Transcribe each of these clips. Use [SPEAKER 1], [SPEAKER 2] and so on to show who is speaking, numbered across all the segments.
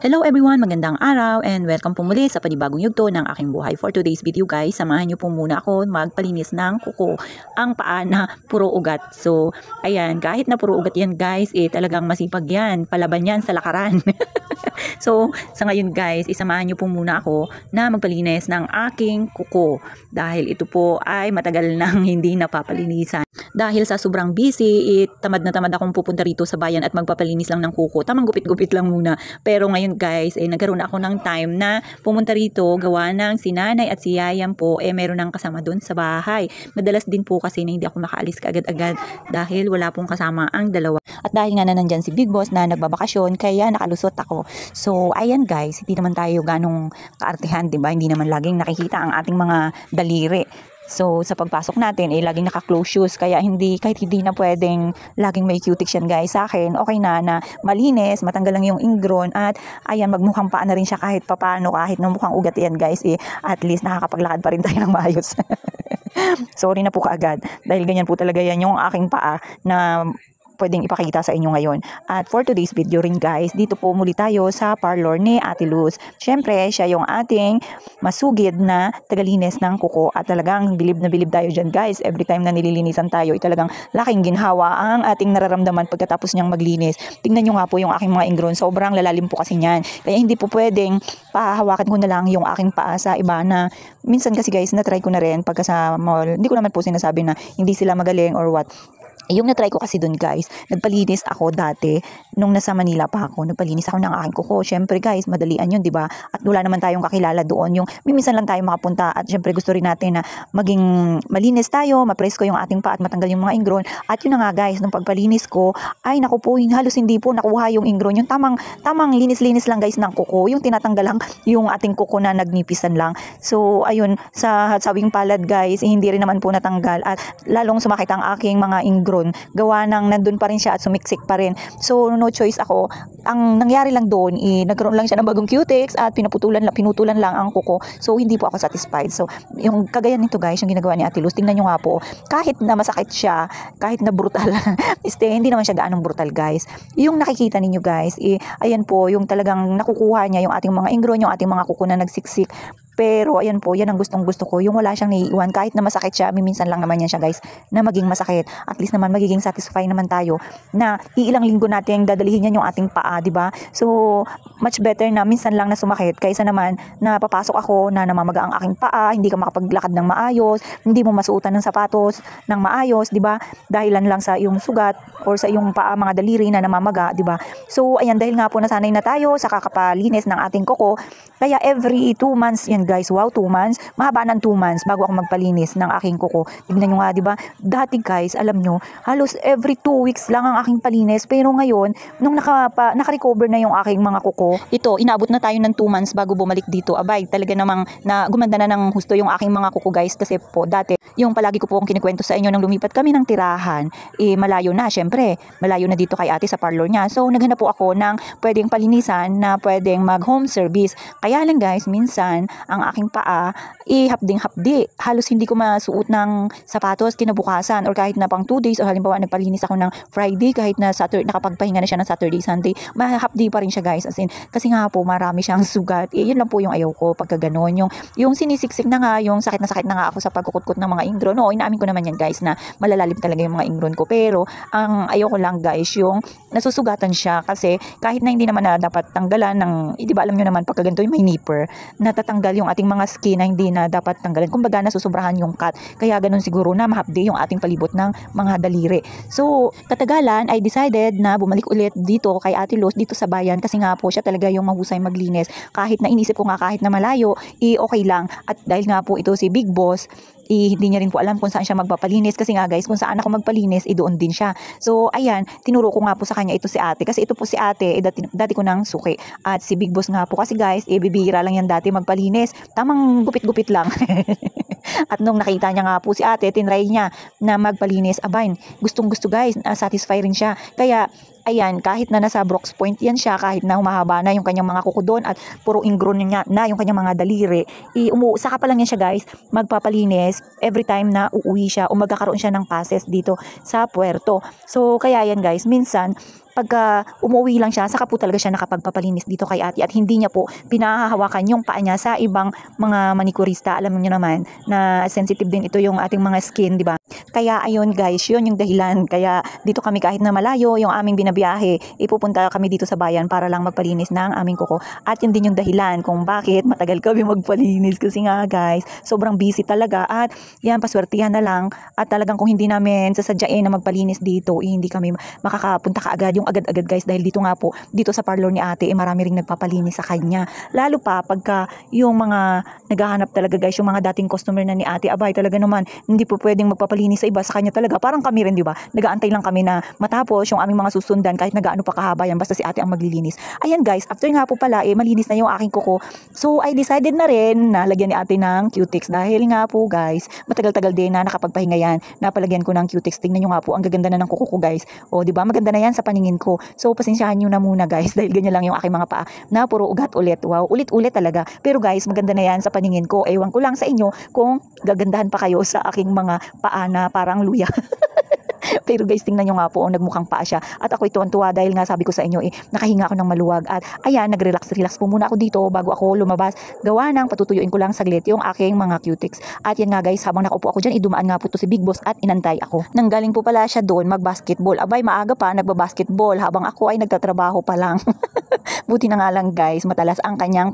[SPEAKER 1] Hello everyone, magandang araw and welcome po muli sa panibagong yugto ng aking buhay. For today's video guys, samahan niyo po muna ako magpalinis ng kuko, ang paa na puro ugat. So ayan, kahit na puro ugat yan guys, talagang masipag yan, palaban yan sa lakaran. So sa ngayon guys, isamahan niyo po muna ako na magpalinis ng aking kuko. Dahil ito po ay matagal nang hindi napapalinisan. Dahil sa sobrang busy, tamad na tamad akong pupunta rito sa bayan at magpapalinis lang ng kuko. Tamang gupit-gupit lang muna. Pero ngayon guys, nagkaroon ako ng time na pumunta rito, gawa ng si nanay at si yayam po, meron ng kasama doon sa bahay. Madalas din po kasi na hindi ako makaalis kaagad-agad dahil wala pong kasama ang dalawa. At dahil nga na nandyan si Big Boss na nagbabakasyon, kaya nakalusot ako. So ayan guys, hindi naman tayo ganong kaartihan, diba? Hindi naman laging nakikita ang ating mga daliri. So sa pagpasok natin laging naka-close shoes, kaya kahit hindi na pwedeng laging may cutics yan guys. Sa akin okay na malinis, matanggal lang yung ingrown at ayan, magmukhang paa na rin siya kahit papano, kahit na mukhang ugat yan guys, at least nakakapaglakad pa rin tayo ng maayos. Sorry na po kaagad dahil ganyan po talaga yan yung aking paa na pwedeng ipakita sa inyo ngayon. At for today's video rin guys, dito po muli tayo sa parlor ni Ate Luz. Syempre, siya yung ating masugid na tagalinis ng kuko at talagang bilib na bilib tayo dyan guys. Every time na nililinisan tayo, talagang laking ginhawa ang ating nararamdaman pagkatapos niyang maglinis. Tingnan nyo nga po yung aking mga ingrown, sobrang lalalim po kasi niyan. Kaya hindi po pwedeng pahahawakan ko na lang yung aking paa sa iba na minsan kasi guys, na-try ko na rin pagka sa mall. Hindi ko naman po sinasabi na hindi sila magaling or what. Yung na-try ko kasi dun guys, nagpalinis ako dati, nung nasa Manila pa ako, nagpalinis ako ng aking kuko. Syempre guys, madalian yun, diba? At wala naman tayong kakilala doon, yung minsan lang tayo makapunta at syempre gusto rin natin na maging malinis tayo, mapresko yung ating paa at matanggal yung mga ingrown. At yun na nga guys, nung pagpalinis ko, ay naku po, halos hindi po nakuha yung ingrown, yung tamang linis-linis lang guys ng kuko, yung tinatanggal lang yung ating kuko na nagnipisan lang. So ayun, sa sawing palad guys, hindi rin naman po natanggal at lalong sumakit ang aking mga ingrown. Gawa ng nandun pa rin siya at sumiksik pa rin. So no choice ako. Ang nangyari lang doon, nagkaroon lang siya ng bagong cutics at pinutulan lang ang kuko. So hindi po ako satisfied. So yung kagaya nito guys, yung ginagawa ni Ate Luz, tingnan nyo nga po, kahit na masakit siya, kahit na brutal, hindi naman siya gaanong brutal guys. Yung nakikita ninyo guys, ayan po, yung talagang nakukuha niya yung ating mga ingrown, yung ating mga kuko na nagsiksik. Pero ayan po, yan ang gustong-gusto ko. Yung wala siyang naiiwan, kahit na masakit siya, minsan lang naman yan siya guys, na maging masakit. At least naman magiging satisfied naman tayo na iilang linggo natin dadalihin yan yung ating paa, di ba? So much better na minsan lang na sumakit kaysa naman na papasok ako na namamaga ang aking paa, hindi ka makapaglakad ng maayos, hindi mo masuotan ng sapatos ng maayos, di ba? Dahilan lang sa iyong sugat or sa iyong paa, mga daliri na namamaga, di ba? So ayan, dahil nga po nasanay na tayo sa kakapalinis ng ating kuko, kaya every 2 months yan guys, wow, 2 months, mahaba ng 2 months bago ako magpalinis ng aking kuko. Tignan nyo nga, di ba? Dati guys, alam nyo, halos every 2 weeks lang ang aking palinis, pero ngayon, nung naka-recover na yung aking mga kuko, ito, inabot na tayo ng 2 months bago bumalik dito. Abay, talaga namang na gumanda na ng husto yung aking mga kuko guys, kasi po dati, yung palagi ko po ang kinikwento sa inyo nung lumipat kami ng tirahan, malayo na, syempre, malayo na dito kay ate sa parlor niya. So, naghanap po ako ng pwedeng palinisan na pwedeng mag-home service. Kaya lang guys, minsan, ang aking paa, hapding-hapdi. Halos hindi ko masuot ng sapatos kinabukasan or kahit na pang 2 days o halimbawa nagpalinis ako ng Friday, kahit na Saturday, nakapagpahinga na siya ng Saturday, Sunday, mahapdi pa rin siya guys. As in, kasi nga po, marami siyang sugat. Yun lang po yung ayaw ko pagka ganon. Yung sinisiksik na nga, yung sakit na nga ako sa pagkukutkot ng mga ingrown. No, inaamin ko naman yan guys na malalalim talaga yung mga ingrown ko. Pero, ang ayaw ko lang guys, yung nasusugatan siya kasi kahit na hindi naman na dapat tanggalan ng, di ba alam nyo naman pagka ganito yung may nipper, natatanggal yung ating mga skin na hindi na dapat tanggalin. Kumbaga nasusobrahan yung cut. Kaya ganun siguro na mahapdi yung ating palibot ng mga daliri. So, katagalan I decided na bumalik ulit dito kay Ate Luz dito sa bayan kasi nga po siya talaga yung mahusay maglinis. Kahit na inisip ko nga kahit na malayo, okay lang. At dahil nga po ito si Big Boss, hindi niya rin po alam kung saan siya magpapalinis kasi nga guys, kung saan ako magpalinis, doon din siya. So ayan, tinuro ko nga po sa kanya ito si ate kasi ito po si ate, dati ko nang suki. At si Big Boss nga po kasi guys, bibihira lang yan dati magpalinis, tamang gupit-gupit lang. At nung nakita niya nga po si ate, tinry niya na magpalinis, abay, gustong-gusto guys, satisfy rin siya. Kaya ayan, kahit na nasa Brooks Point yan siya, kahit na humahaba na yung kanyang mga kuko doon at puro ingrown niya na yung kanyang mga daliri, saka pa lang yan siya guys, magpapalinis every time na uuwi siya o magkakaroon siya ng passes dito sa puerto. So kaya yan guys, minsan pagka umuwi lang siya, saka po talaga siya nakapagpapalinis dito kay ate at hindi niya po pinahahawakan yung paa niya sa ibang mga manikurista. Alam niyo naman na sensitive din ito yung ating mga skin, di ba? Kaya ayun guys, yun yung dahilan. Kaya dito kami kahit na malayo yung aming binabiyahe, ipupunta kami dito sa bayan para lang magpalinis ng aming kuko. At yun din yung dahilan kung bakit matagal kami magpalinis kasi nga guys, sobrang busy talaga at yan, paswertihan na lang at talagang kung hindi namin sasadyain na magpalinis dito, hindi kami makakapunta kaagad yung agad-agad guys dahil dito nga po, dito sa parlor ni ate, marami ring nagpapalinis sa kanya. Lalo pa pagka yung mga naghahanap talaga guys, yung mga dating customer na ni ate, abay talaga naman, hindi po pwedeng magpapalinis sa iba, sa kanya talaga. Parang kami rin, di ba? Nagaantay lang kami na matapos yung aming mga susundan kahit nagaano pa kahaba yan, basta si ate ang maglilinis. Ayan guys, after nga po pala, malinis na yung aking kuko. So, I decided na rin na lagyan ni ate ng Q-Tix dahil nga po guys, matagal-tagal din na nakapagpahinga yan. Napalagyan ko ng Q-Tix. Tingnan nyo nga po, ang gaganda na ng kuko ko guys. O, di ba? Maganda na yan sa paningin ko. So, pasensyahan nyo na muna guys dahil ganyan lang yung aking mga paa na puro ugat ulit. Wow, ulit-ulit talaga. Pero guys, maganda na yan sa paningin ko. Ewan ko lang sa inyo kung gagandahan pa kayo sa aking mga paa na parang luya. Pero guys, tingnan nyo nga po, nagmukhang paa siya. At ako tuwan-tuwa dahil nga sabi ko sa inyo, nakahinga ako ng maluwag. At ayan, nag-relax po muna ako dito bago ako lumabas. Gawa ng patutuyuin ko lang saglit yung aking mga Q-Tix. At yan nga guys, habang nakaupo ako dyan, dumaan nga po to si Big Boss at inantay ako. Nanggaling po pala siya doon mag-basketball. Abay, maaga pa, nagba-basketball habang ako ay nagtatrabaho pa lang. Buti na nga lang guys, matalas ang kanyang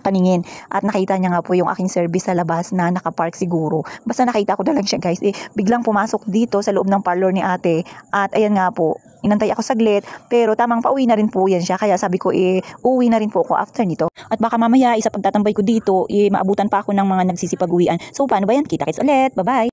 [SPEAKER 1] paningin. At nakita niya nga po yung aking service sa labas na nakapark siguro. Basta nakita ko na lang siya guys. Biglang pumasok dito sa loob ng parlor ni ate. At ayan nga po, inantay ako saglit. Pero tamang pauwi na rin po yan siya. Kaya sabi ko, uuwi na rin po ako after nito. At baka mamaya, isa pagtatambay ko dito, maabutan pa ako ng mga nagsisipag-uwian. So paano ba yan? Kita-kits ulit. Bye-bye!